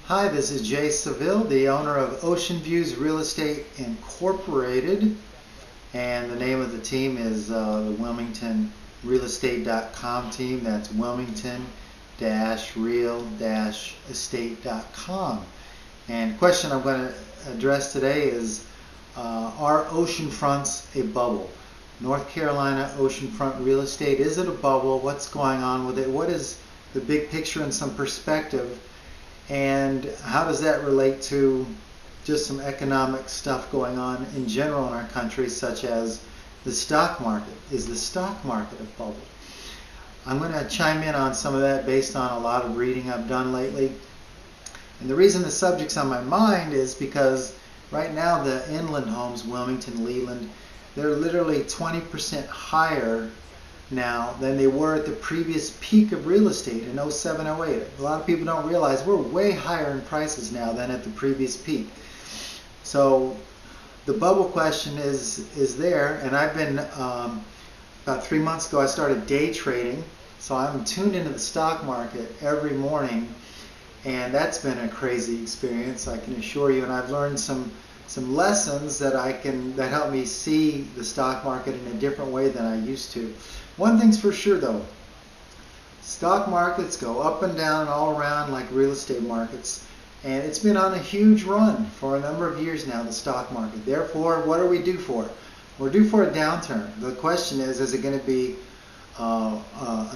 Hi, this is Jay Seville, the owner of Ocean Views Real Estate Incorporated, and the name of the team is the WilmingtonRealEstate.com team. That's Wilmington-Real-Estate.com. And the question I'm going to address today is, are oceanfronts a bubble? North Carolina oceanfront real estate, is it a bubble? What's going on with it? What is the big picture and some perspective? And how does that relate to just some economic stuff going on in general in our country, such as the stock market? Is the stock market a bubble? I'm going to chime in on some of that based on a lot of reading I've done lately. And the reason the subject's on my mind is because right now the inland homes, Wilmington, Leland, they're literally 20% higher now than they were at the previous peak of real estate in 07, 08. A lot of people don't realize we're way higher in prices now than at the previous peak. So the bubble question is there, and I've been, about 3 months ago I started day trading, so I'm tuned into the stock market every morning, and that's been a crazy experience, I can assure you, and I've learned some lessons that help me see the stock market in a different way than I used to. One thing's for sure though, stock markets go up and down and all around like real estate markets, and it's been on a huge run for a number of years now, the stock market. Therefore, what are we due for? We're due for a downturn. The question is it going to be a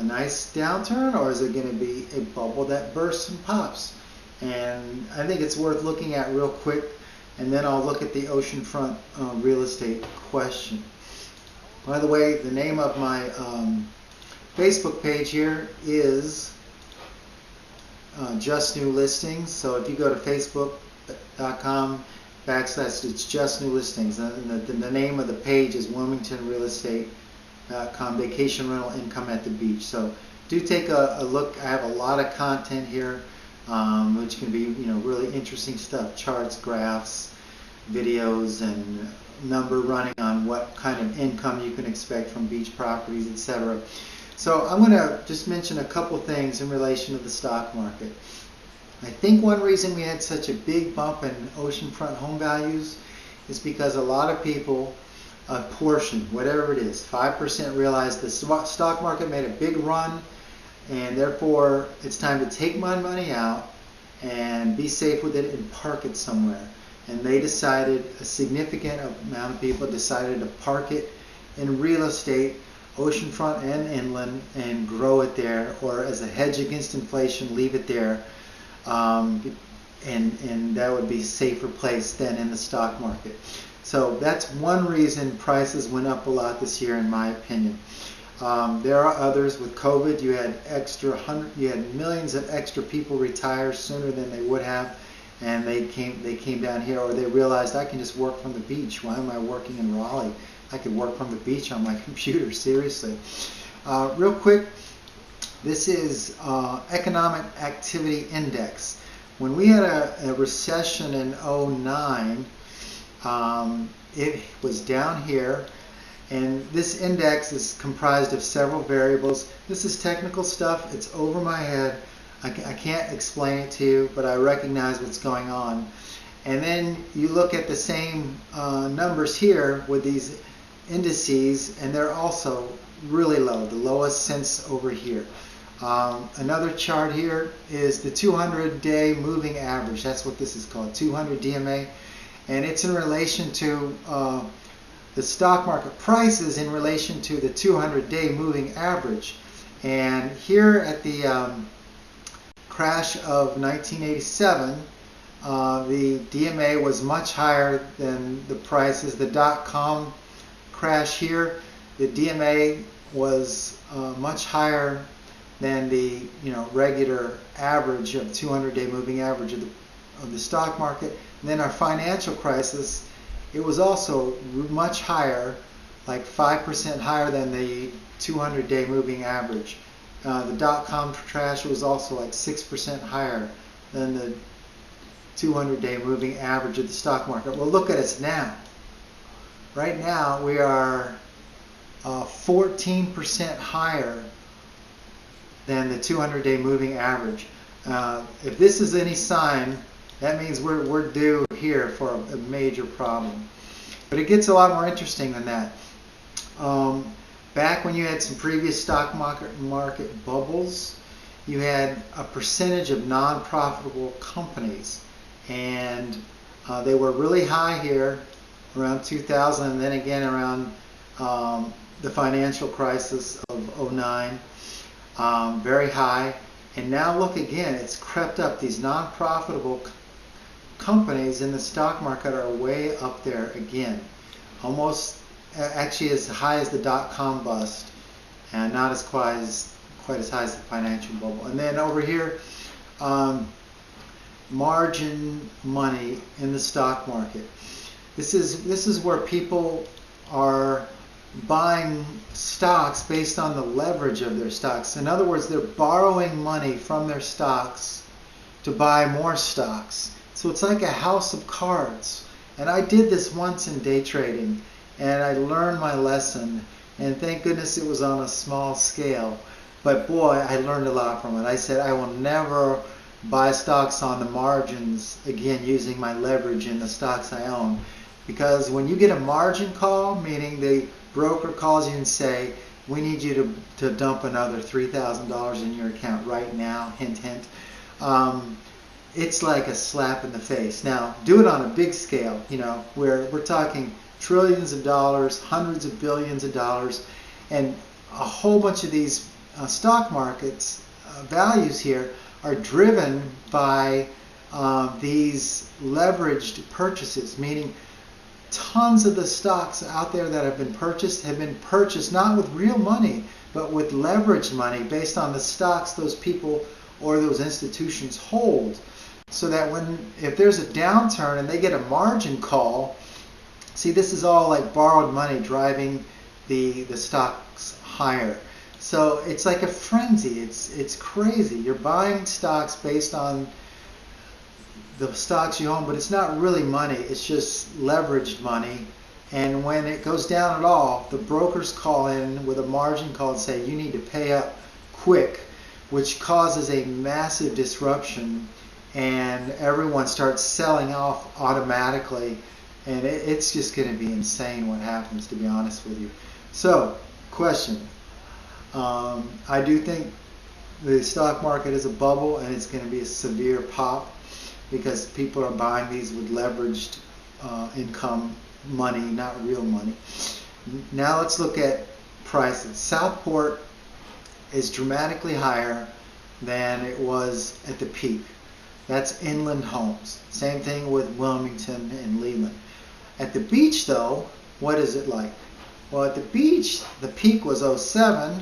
nice downturn, or is it going to be a bubble that bursts and pops? And I think it's worth looking at real quick, and then I'll look at the oceanfront real estate question. By the way, the name of my Facebook page here is Just New Listings. So if you go to facebook.com/ it's Just New Listings. The name of the page is WilmingtonRealEstate.com, vacation rental income at the beach. So do take a look. I have a lot of content here, which can be really interesting stuff, charts, graphs, videos, and number running on what kind of income you can expect from beach properties, etc. So I'm going to just mention a couple things in relation to the stock market. I think one reason we had such a big bump in oceanfront home values is because a lot of people, a portion, whatever it is, 5%, realized the stock market made a big run, and therefore it's time to take my money out and be safe with it and park it somewhere. And they decided, a significant amount of people decided to park it in real estate, oceanfront and inland, and grow it there, or as a hedge against inflation, leave it there. And that would be a safer place than in the stock market. So that's one reason prices went up a lot this year, in my opinion. There are others. With COVID, you had millions of extra people retire sooner than they would have, and they came down here, or they realized I can just work from the beach. Why am I working in Raleigh? I could work from the beach on my computer, seriously. Real quick, this is Economic Activity Index. When we had a recession in 09, it was down here, and this index is comprised of several variables. This is technical stuff. It's over my head. I can't explain it to you, but I recognize what's going on. And then you look at the same numbers here with these indices, and they're also really low, the lowest since over here. Another chart here is the 200-day moving average. That's what this is called, 200 DMA. And it's in relation to the stock market prices in relation to the 200-day moving average. And here at the crash of 1987, the DMA was much higher than the prices. The dot-com crash here, the DMA was much higher than the regular average of 200-day moving average of the stock market. And then our financial crisis, it was also much higher, like 5% higher than the 200-day moving average. The dot-com crash was also like 6% higher than the 200-day moving average of the stock market. Well, look at us now. Right now, we are 14% higher than the 200-day moving average. If this is any sign, that means we're due here for a major problem. But it gets a lot more interesting than that. Back when you had some previous stock market bubbles, you had a percentage of non-profitable companies, and they were really high here around 2000, and then again around the financial crisis of '09, very high. And now look again, it's crept up. These non-profitable companies in the stock market are way up there again, almost actually as high as the dot-com bust, and not as quite as high as the financial bubble. And then over here, margin money in the stock market. This is where people are buying stocks based on the leverage of their stocks. In other words, they're borrowing money from their stocks to buy more stocks. So it's like a house of cards. And I did this once in day trading, and I learned my lesson, and thank goodness it was on a small scale. But boy, I learned a lot from it. I said I will never buy stocks on the margins again using my leverage in the stocks I own. Because when you get a margin call, meaning the broker calls you and say, we need you to dump another $3,000 in your account right now, hint, hint. It's like a slap in the face. Now, do it on a big scale, where we're talking trillions of dollars, hundreds of billions of dollars, and a whole bunch of these stock markets values here are driven by these leveraged purchases, meaning tons of the stocks out there that have been purchased not with real money, but with leveraged money based on the stocks those people or those institutions hold. So that if there's a downturn and they get a margin call, see, this is all like borrowed money driving the stocks higher. So it's like a frenzy. It's crazy. You're buying stocks based on the stocks you own, but it's not really money. It's just leveraged money. And when it goes down at all, the brokers call in with a margin call and say, you need to pay up quick, which causes a massive disruption, and everyone starts selling off automatically. And it's just going to be insane what happens, to be honest with you. So, question. I do think the stock market is a bubble, and it's going to be a severe pop, because people are buying these with leveraged income money, not real money. Now let's look at prices. Southport is dramatically higher than it was at the peak. That's inland homes. Same thing with Wilmington and Leland. At the beach, though, what is it like? Well, at the beach, the peak was '07,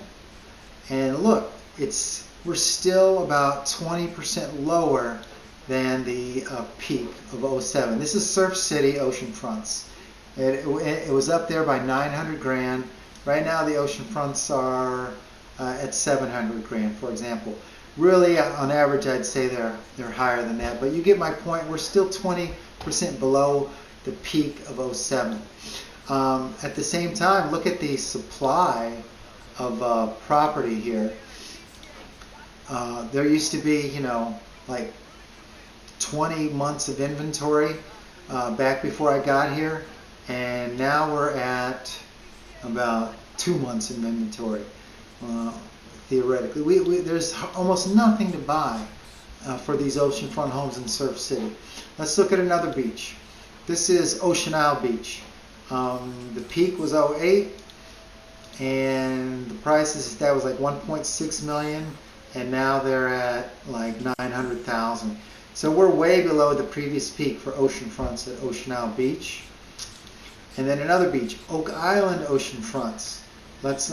and look, we're still about 20% lower than the peak of '07. This is Surf City, Oceanfronts. It was up there by 900 grand. Right now the Oceanfronts are at 700 grand, for example. Really, on average, I'd say they're higher than that. But you get my point. We're still 20% below the peak of '07. At the same time, look at the supply of property here. There used to be, like 20 months of inventory back before I got here, and now we're at about 2 months of inventory. Theoretically, there's almost nothing to buy for these oceanfront homes in Surf City. Let's look at another beach. This is Ocean Isle Beach. The peak was '08, and the prices, that was like 1.6 million, and now they're at like 900,000. So we're way below the previous peak for oceanfronts at Ocean Isle Beach. And then another beach, Oak Island Oceanfronts. Let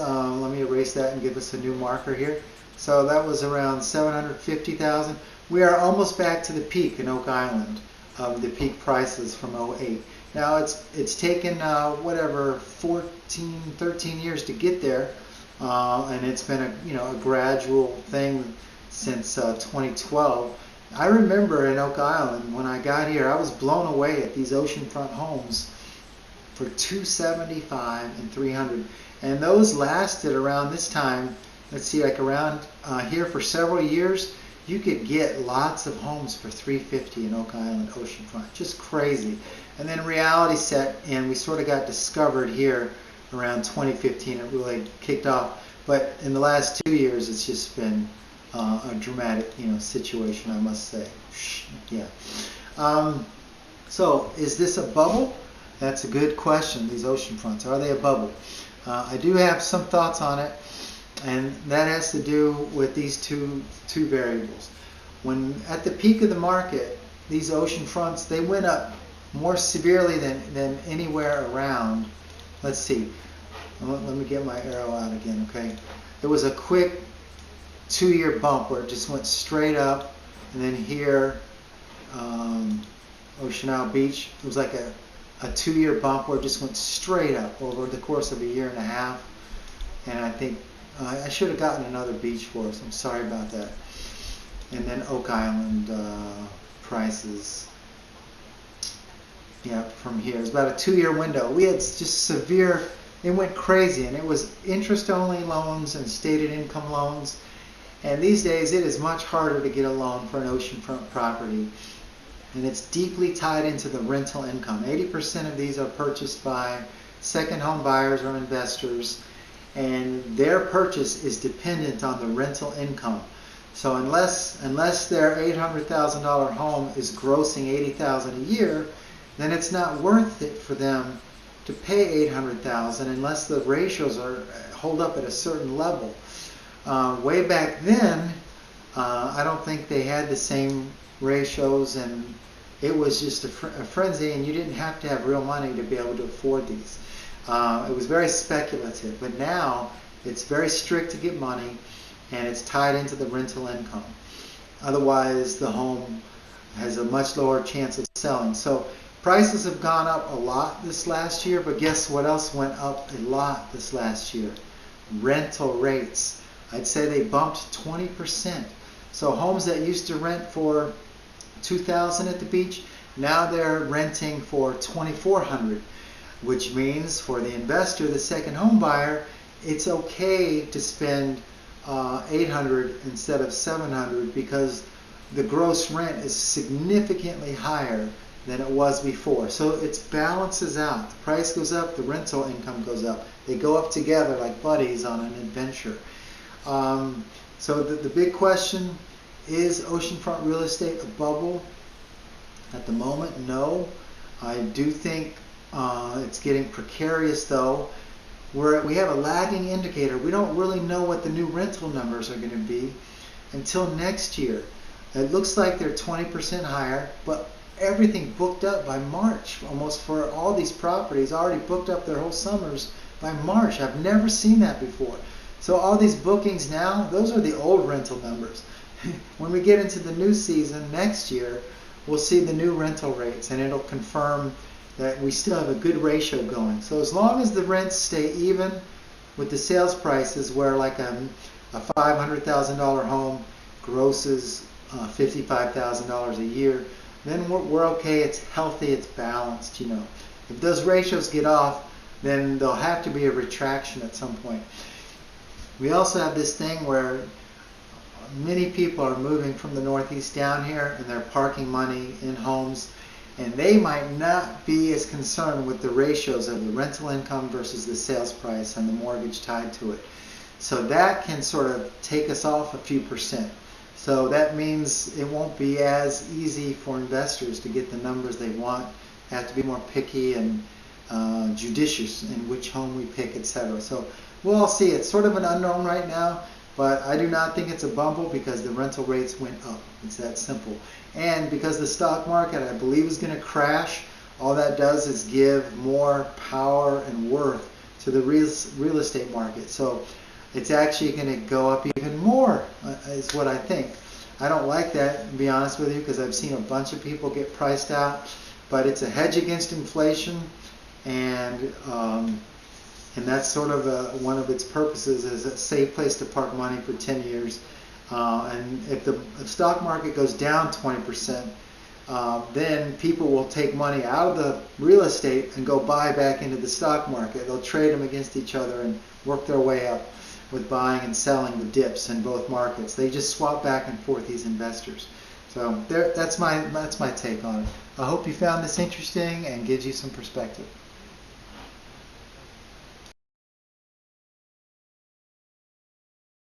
me erase that and give us a new marker here. So that was around 750,000. We are almost back to the peak in Oak Island of the peak prices from '08. Now it's taken 13 years to get there, and it's been a gradual thing since 2012. I remember in Oak Island when I got here, I was blown away at these oceanfront homes for $275 and $300, and those lasted around this time. Let's see, like around here for several years, you could get lots of homes for $350 in Oak Island oceanfront. Just crazy. And then reality set in. We sort of got discovered here around 2015. It really kicked off. But in the last 2 years, it's just been a dramatic, situation, I must say. Yeah. So is this a bubble? That's a good question. These oceanfronts, are they a bubble? I do have some thoughts on it, and that has to do with these two variables. When at the peak of the market, these oceanfronts, they went up more severely than anywhere around. Let's see. Let me get my arrow out again, okay? It was a quick 2-year bump where it just went straight up, and then here, Ocean Isle Beach, it was like a 2-year bump where it just went straight up over the course of a year and a half. And I think I should have gotten another beach for us. I'm sorry about that. And then Oak Island prices. Yeah, from here. It's about a 2-year window. We had just severe, it went crazy, and it was interest-only loans and stated income loans. And these days it is much harder to get a loan for an oceanfront property. And it's deeply tied into the rental income. 80% of these are purchased by second home buyers or investors, and their purchase is dependent on the rental income. So unless their $800,000 home is grossing $80,000 a year, then it's not worth it for them to pay $800,000 unless the ratios hold up at a certain level. Way back then, I don't think they had the same ratios, and it was just a frenzy, and you didn't have to have real money to be able to afford these. It was very speculative, but now it's very strict to get money, and it's tied into the rental income. Otherwise, the home has a much lower chance of selling. So prices have gone up a lot this last year, but guess what else went up a lot this last year? Rental rates. I'd say they bumped 20%. So homes that used to rent for $2,000 at the beach, now they're renting for $2,400, which means for the investor, the second home buyer, it's okay to spend $800 instead of $700 because the gross rent is significantly higher than it was before. So it balances out. The price goes up, the rental income goes up. They go up together like buddies on an adventure. So the big question, is oceanfront real estate a bubble? At the moment, no. I do think it's getting precarious though. We have a lagging indicator. We don't really know what the new rental numbers are going to be until next year. It looks like they're 20% higher, but everything booked up by March, almost for all these properties, already booked up their whole summers by March. I've never seen that before. So all these bookings now, those are the old rental numbers. When we get into the new season next year, we'll see the new rental rates, and it'll confirm that we still have a good ratio going. So as long as the rents stay even with the sales prices, where like a $500,000 home grosses $55,000 a year, then we're okay. It's healthy, it's balanced. If those ratios get off, then there'll have to be a retraction at some point. We also have this thing where many people are moving from the Northeast down here, and they're parking money in homes, and they might not be as concerned with the ratios of the rental income versus the sales price and the mortgage tied to it. So that can sort of take us off a few percent. So that means it won't be as easy for investors to get the numbers they want. They have to be more picky and judicious in which home we pick, etc. So we'll all see. It's sort of an unknown right now, but I do not think it's a bubble because the rental rates went up. It's that simple. And because the stock market, I believe, is going to crash, all that does is give more power and worth to the real estate market. So it's actually going to go up even more, is what I think. I don't like that, to be honest with you, because I've seen a bunch of people get priced out. But it's a hedge against inflation, and that's sort of one of its purposes, is a safe place to park money for 10 years. And if the stock market goes down 20%, then people will take money out of the real estate and go buy back into the stock market. They'll trade them against each other and work their way up. with buying and selling the dips in both markets. They just swap back and forth, these investors. So that's my take on it. I hope you found this interesting and gives you some perspective.